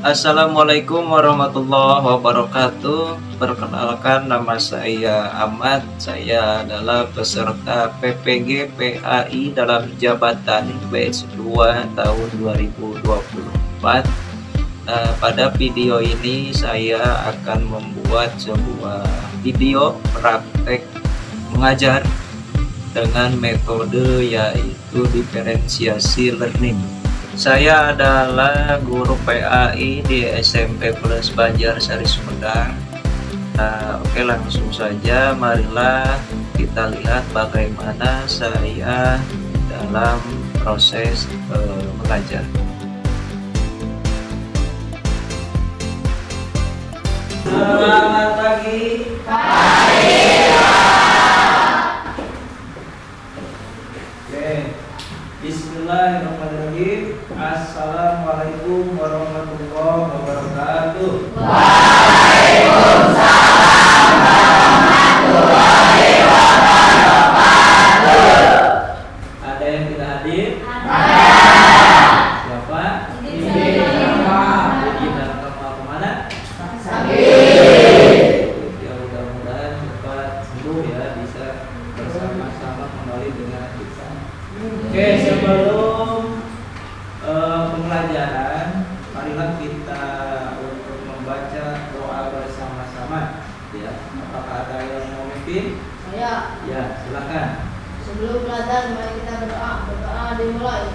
Assalamualaikum warahmatullahi wabarakatuh. Perkenalkan, nama saya Ahmad. Saya adalah peserta PPG PAI dalam jabatan batch 2 tahun 2024. Pada video ini saya akan membuat sebuah video praktek mengajar dengan metode yaitu diferensiasi learning. Saya adalah guru PAI di SMP Plus Banjarsari Sumedang. Oke, langsung saja marilah kita lihat bagaimana saya dalam proses mengajar. Selamat pagi. Oke. Bismillahirrahmanirrahim. Assalamualaikum warahmatullahi wabarakatuh. Ada yang tidak hadir? Siapa? Jadi datang mau kemana? Ya, mudah-mudahan cepat sembuh ya, bisa bersama-sama kembali dengan kita. Oke, sebelum pembelajaran, marilah kita untuk membaca doa bersama-sama. Ya, apakah ada yang mau memimpin? Saya. Ya, silakan. Sebelum belajar, mari kita berdoa. Berdoa dimulai.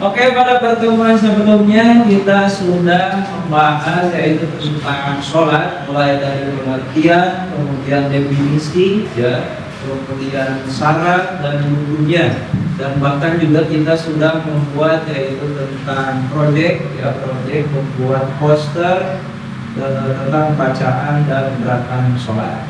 Oke, pada pertemuan sebelumnya kita sudah membahas yaitu tentang sholat, mulai dari pengertian, kemudian definisi, ya, kemudian syarat dan hukumnya, dan bahkan juga kita sudah membuat yaitu tentang proyek, ya, proyek membuat poster tentang bacaan dan gerakan sholat.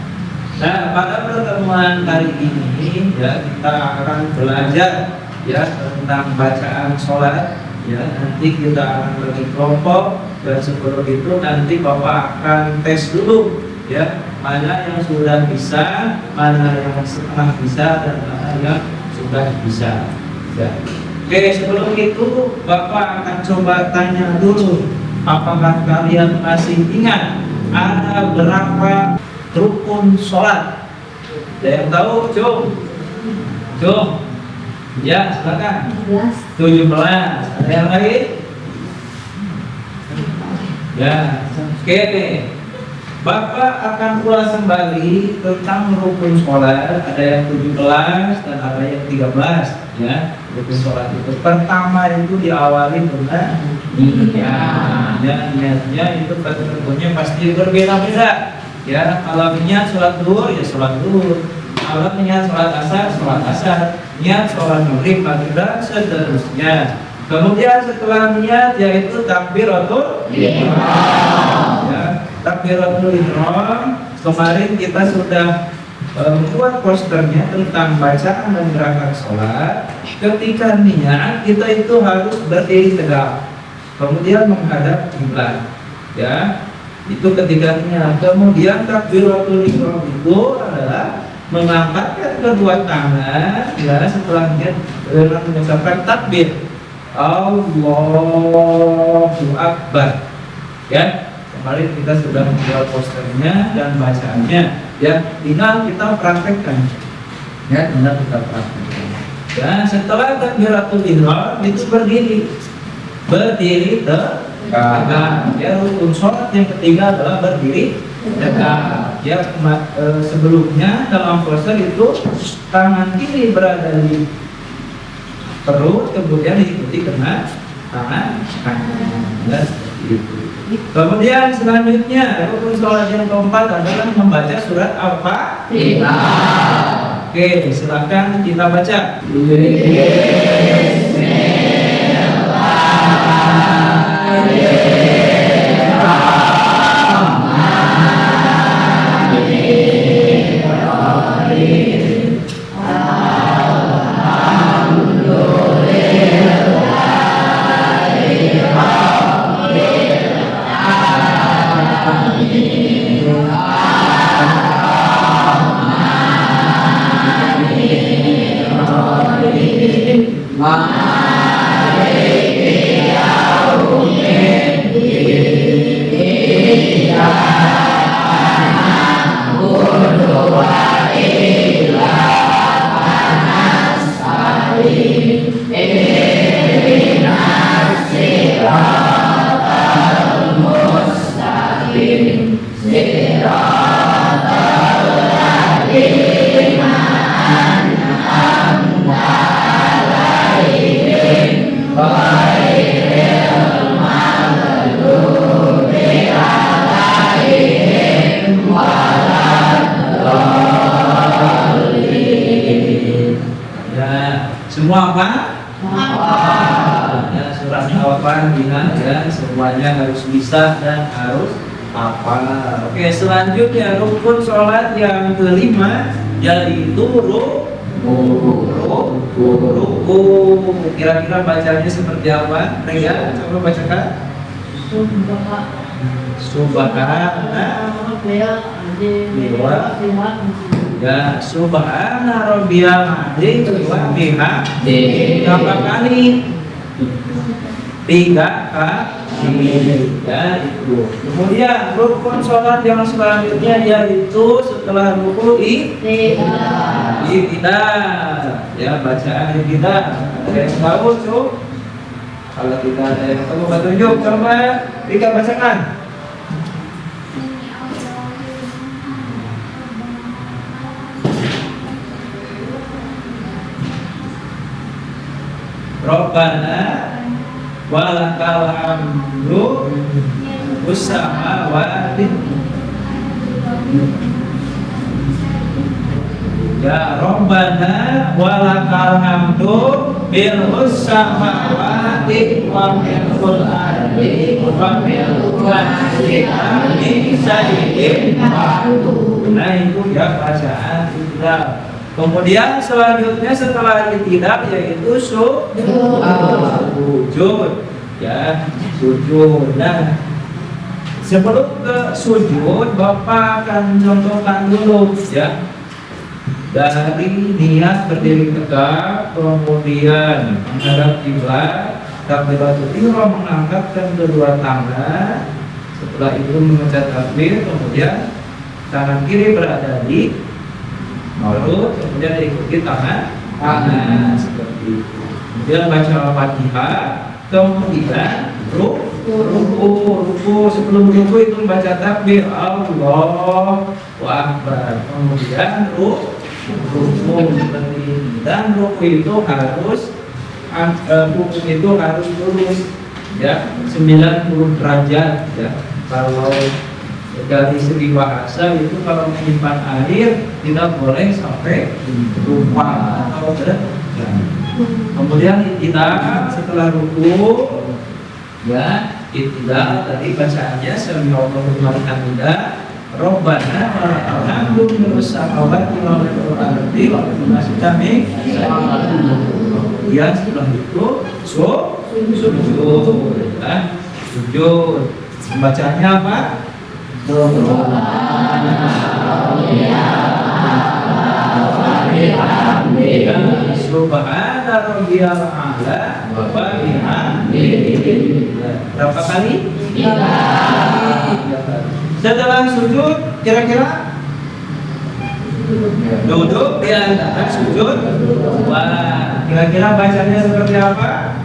Nah, pada pertemuan kali ini ya kita akan belajar ya tentang bacaan sholat, ya nanti kita akan bagi kelompok, dan sebelum itu nanti Bapak akan tes dulu ya mana yang sudah bisa, mana yang setengah bisa, dan mana yang sudah bisa ya. Oke, sebelum itu Bapak akan coba tanya dulu, apakah kalian masih ingat ada berapa rukun sholat? Ada yang tahu? Jom. Ya, silakan. 17. Ada yang lain? Ya, oke nih. Bapak akan ulas kembali tentang rukun sholat. Ada yang 17 dan ada yang 13. Ya, rukun sholat itu pertama itu diawali dengan niat. Ya, niatnya itu tentunya pasti berbeda-beda. Ya, kalau niat sholat zuhur ya sholat zuhur. Kalau niat sholat asar, niat sholat maghrib, dan seterusnya. Kemudian setelah niat yaitu takbiratul ihram. Ya, takbiratul ihram. Kemarin kita sudah membuat posternya tentang bacaan dan gerakan sholat. Ketika niat kita itu harus berdiri tegak, kemudian menghadap kiblat. Ya, itu ketika niat. Kemudian takbiratul ihram itu adalah mengangkatkan kedua tangan ya setelah niat dengan mengucapkan takbir Allahu Akbar. Ya, kemarin kita sudah membuat posternya dan bacaannya. Ya, tinggal kita praktekkan. Ya, tinggal kita praktekkan. Ya, setelah takbiratul ihram itu berdiri tegak. Ya, rukun sholat yang ketiga adalah berdiri tegak. Ya, sebelumnya dalam pose itu tangan kiri berada di perut, kemudian diikuti dengan tangan kanan. Ya, seperti itu. Kemudian selanjutnya rukun sholat yang keempat adalah membaca surat Al-Fatihah. Oke, silakan kita baca. Semua apa? Ya, surat Al-Fatihah ya, semuanya harus bisa dan harus hafal. Oke, selanjutnya rukun sholat yang kelima yaitu ruku. Kira-kira bacanya seperti apa? Rega, coba bacakan. Subhana ya, subhana rabbiyal a'la wa bihamdihi. Berapa kali? 3 kali. Ya, itu. Kemudian rukun sholat yang selanjutnya yaitu setelah ruku iktidal. Ya, bacaan iktidal. Ada yang tahu, Cuk? Kalau kita ada yang tahu petunjuk, coba Rika bacakan. Rabbana walakal hamdu ussamawati. Ya Rabbana walakal hamdu bil ussamawati wa milkul ardi wa milkul ardi sayyidin. Nah, itu ya bacaan iktidal. Kemudian selanjutnya setelah iktidal yaitu sujud. Ya, sujud. Nah, sebelum ke sujud, Bapak akan contohkan dulu ya. Dari niat berdiri tegak, kemudian menghadap kiblat, takbiratul ihram, mengangkatkan kedua tangan. Setelah itu mengucap takbir, kemudian tangan kiri berada di mulut, kemudian diikuti tangan kanan seperti itu. Kemudian baca Al-Fatihah, kemudian ruku. Sebelum ruku itu baca takbir Allahu Akbar. Kemudian ruku seperti ini. Dan ruku itu harus lurus ya, 90 derajat ya. Kalau dari segi bahasa itu kalau menyimpan air tidak boleh sampai tumpah atau kemudian iktidal setelah ruku ya, iktidal tadi bacaannya sami'allahu liman hamidah Rabbana walakal hamdu mil'us samawati wa mil'ul ardi wa mil'us kami. Kemudian setelah itu sujud ya, sujud. Bacaannya apa? Subhana rabbiyal a'la wa bihamdihi. Berapa kali? 3 kali. Setelah sujud kira-kira duduk di antara sujud. Wah, kira-kira bacanya seperti apa?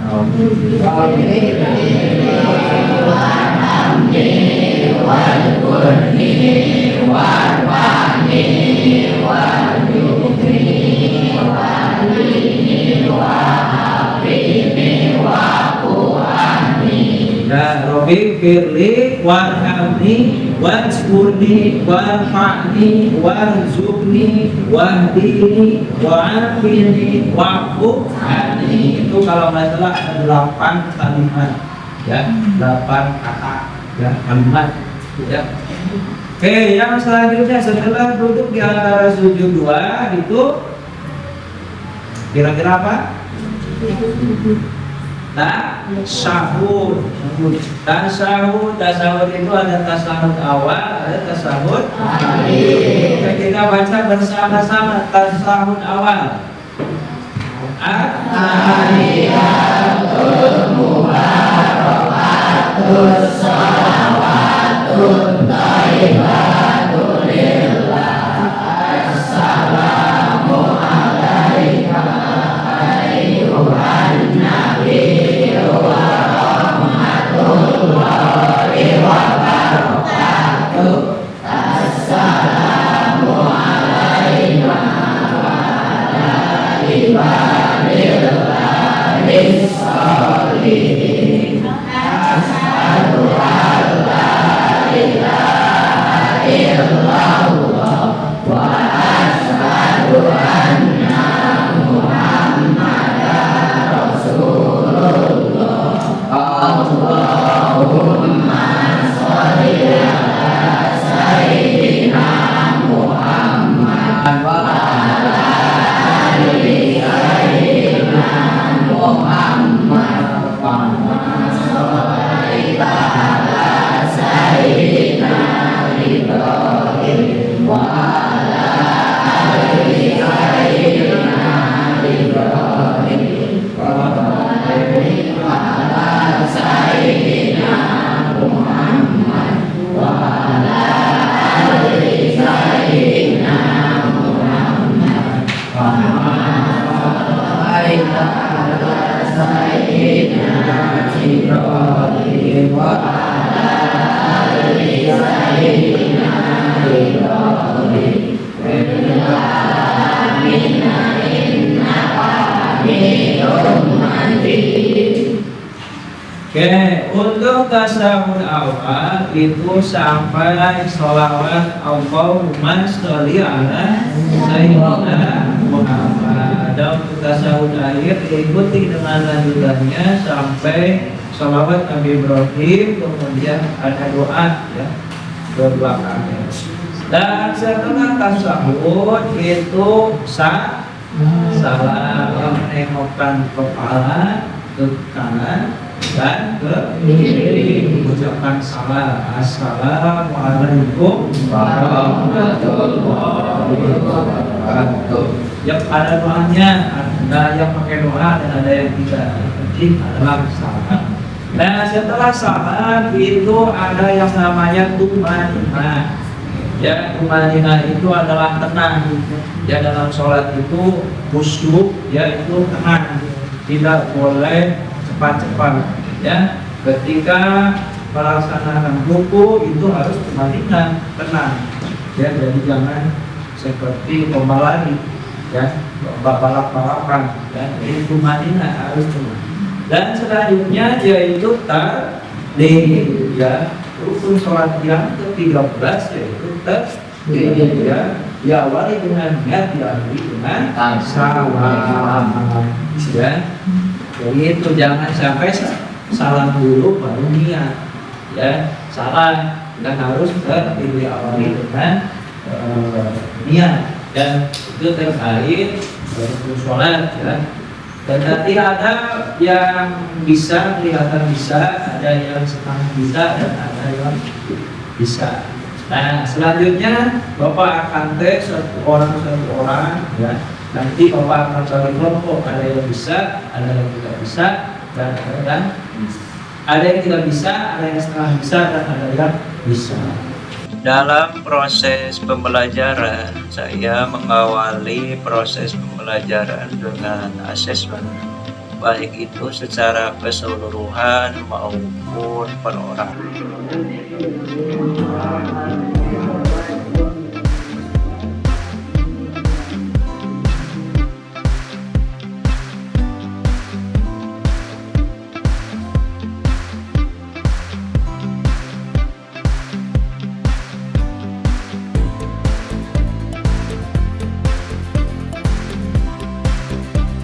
Ya, Robi firli warhamni wajburni warfa'ni warzuqni wahdini wa'afini wa'fu anni. Itu kalau nggak salah ada 8 kalimat, ya, 8 kata, ya, kalimat, ya. Oke, yang selanjutnya setelah duduk di antara sujud dua itu kira-kira apa? Tasahud. Tasahud itu ada tasahud awal, ada tasahud akhir. Kita baca bersama-sama tasahud awal. At-tahiyatul mubarakatus shalawatut thayyibatul lillah. Assalamu alaika ayyuhan nabi wa rahmatullahi wa barakatuh. Assalamu alaina wa ala ibadillahi sholihin. Asyhadu an la ilaha illallah wa asyhadu anna Muhammadan Rasulullah. Allahumma sholli ala sayyidina Muhammad wa ala ali sayyidina Muhammad wa sholli ala sayyidina Ibrahim wa ala ali sayyidina Ibrahim wa barik ala sayyidina Muhammad wa ala ali sayyidina Muhammad wa barik ala sayyidina Ibrahim wa ala ali sayyidina Ibrahim. Oke, untuk tasawuf awal itu sampai sholawat Allahumma sholli ala sayyidina Muhammad. Dan untuk tasawuf akhir ikuti dengan lanjutannya sampai sholawat Nabi Ibrahim, kemudian ada doa, ya, dua kali. Dan setelah tasawuf itu salam, menengokkan kepala ke kanan dan ke kiri, mengucapkan salam. Assalamualaikum warahmatullahi wabarakatuh. Yang ada doanya, ada yang pakai doa dan ada yang tidak. Penting adalah salam. Nah, setelah salam itu ada yang namanya tumanina. Ya, tumanina itu adalah tenang. Ya, dalam sholat itu khusyuk, ya, itu tenang. Tidak boleh cepat-cepat, ya. Ketika melaksanakan ruku itu harus tumanina, tenang. Ya, jadi jangan seperti lomba lari, ya, balap-balapan, ya. Jadi tumanina harus tenang. Dan selanjutnya yaitu taslim, ya. Rukun sholat yang ke-13 yaitu taslim, ya. Diawali dengan niat, diakhiri dengan salam, ya. Jadi itu jangan sampai salam dulu baru niat, ya. Salah dan harus diawali dengan niat, dan itu terkait rukun sholat, ya. Dan nanti ada yang bisa kelihatan bisa, ada yang setengah bisa, dan ada yang bisa. Nah, selanjutnya Bapak akan tes satu orang, ya. Nanti Bapak akan cari kelompok, ada yang bisa, ada yang tidak bisa, dan ada yang tidak bisa, ada yang setengah bisa, dan ada yang bisa. Dalam proses pembelajaran, saya mengawali proses pembelajaran dengan asesmen. baik itu secara keseluruhan maupun perorangan.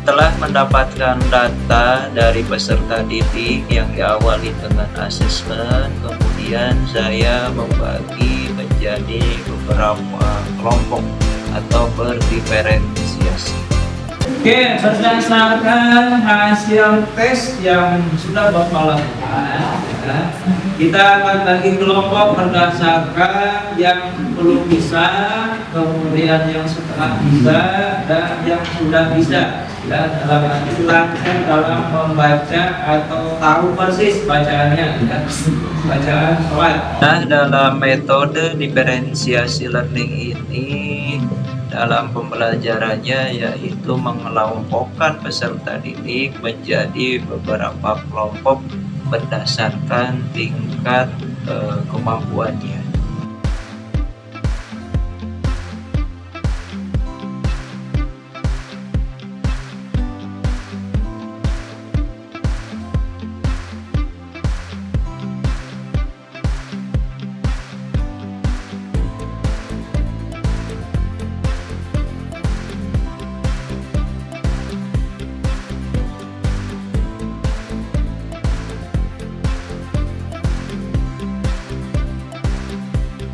Setelah mendapatkan data dari peserta didik yang diawali dengan asesmen, kemudian saya membagi menjadi beberapa kelompok atau berdiferensiasi. Oke, berdasarkan hasil tes yang sudah Bapak lakukan, ya, kita akan bagi kelompok berdasarkan yang belum bisa, kemudian yang setengah bisa, dan yang sudah bisa. Ya, dalam arti lancar dalam membaca atau tahu persis bacaannya, ya, bacaan sholat. Nah, dalam metode diferensiasi learning ini, dalam pembelajarannya yaitu mengelompokkan peserta didik menjadi beberapa kelompok berdasarkan tingkat kemampuannya.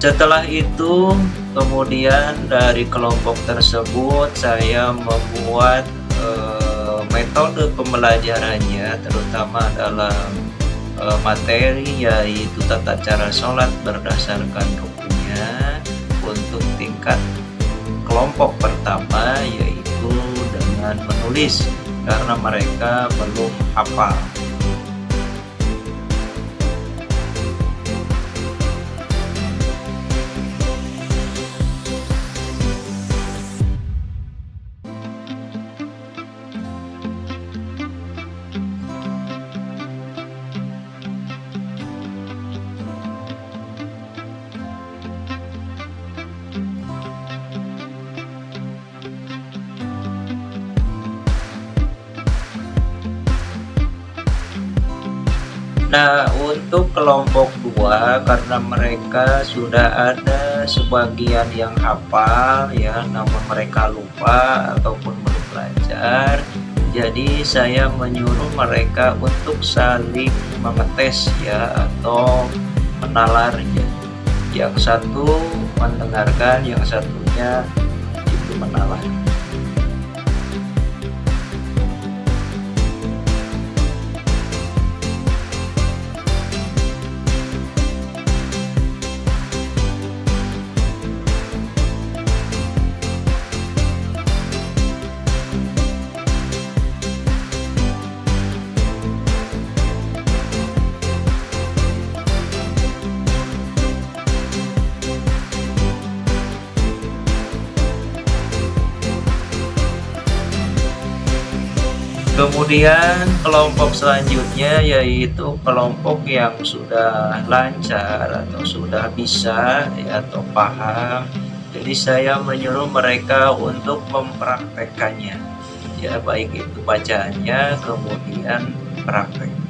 Setelah itu, kemudian dari kelompok tersebut saya membuat metode pembelajarannya, terutama dalam materi yaitu tata cara sholat berdasarkan rukunnya untuk tingkat kelompok pertama, yaitu dengan menulis karena mereka belum hafal. Nah, untuk kelompok 2 karena mereka sudah ada sebagian yang hafal ya, namun mereka lupa ataupun belum belajar. Jadi saya menyuruh mereka untuk saling mengetes ya atau menalar ya. Yang satu mendengarkan, yang satunya itu menalar. Kemudian kelompok selanjutnya yaitu kelompok yang sudah lancar atau sudah bisa ya, atau paham. Jadi saya menyuruh mereka untuk mempraktekkannya ya, baik itu bacaannya kemudian prakteknya.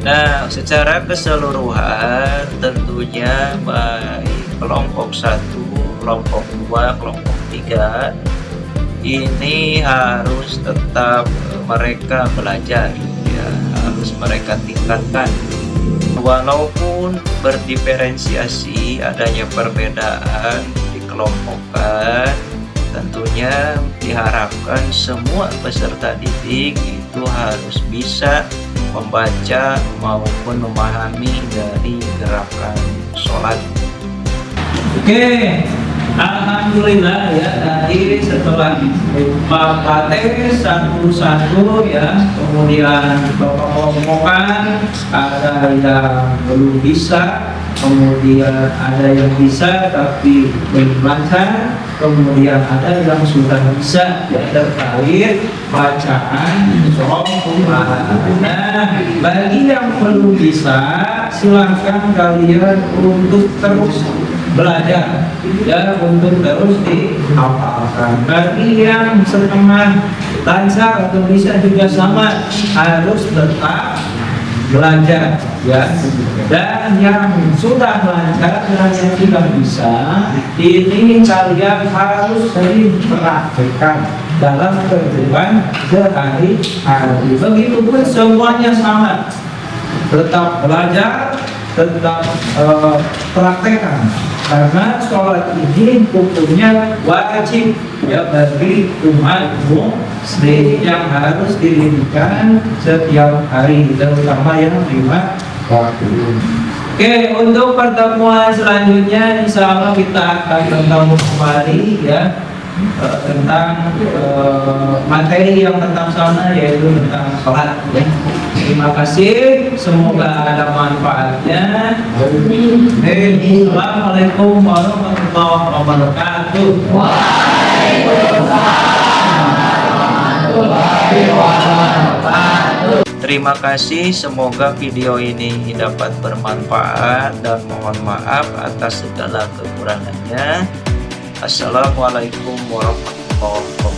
Nah, secara keseluruhan tentunya baik kelompok 1, kelompok 2, kelompok 3 ini harus tetap mereka belajar ya, harus mereka tingkatkan. Walaupun berdiferensiasi, adanya perbedaan dikelompokkan, tentunya diharapkan semua peserta didik itu harus bisa membaca maupun memahami dari gerakan sholat. Oke, Alhamdulillah ya, tadi setelah Bapak tes satu-satu ya, kemudian Bapak ngomongkan ada yang belum bisa, kemudian ada yang bisa tapi belum lancar, kemudian ada yang sudah bisa ya, terkait bacaan surah Al-Quran. Nah, bagi yang belum bisa, silahkan kalian untuk terus belajar ya, untuk terus dihafalkan. Bagi yang setengah lancar atau bisa juga sama, harus tetap belajar ya. Dan yang sudah lancar dan yang sudah bisa, ini kalian harus sering praktekkan dalam kehidupan sehari-hari. Begitupun semuanya sama, tetap belajar, tetap praktekkan, karena sholat ini hukumnya wajib ya bagi umat muslim yang harus didirikan setiap hari, terutama yang lima waktu. Oke, untuk pertemuan selanjutnya insya Allah kita akan bertemu kembali ya, tentang materi yang tentang sana, yaitu tentang sholat ya. Terima kasih, semoga ada manfaatnya. Assalamualaikum warahmatullahi wabarakatuh. Terima kasih, semoga video ini dapat bermanfaat dan mohon maaf atas segala kekurangannya. Assalamualaikum warahmatullahi wabarakatuh.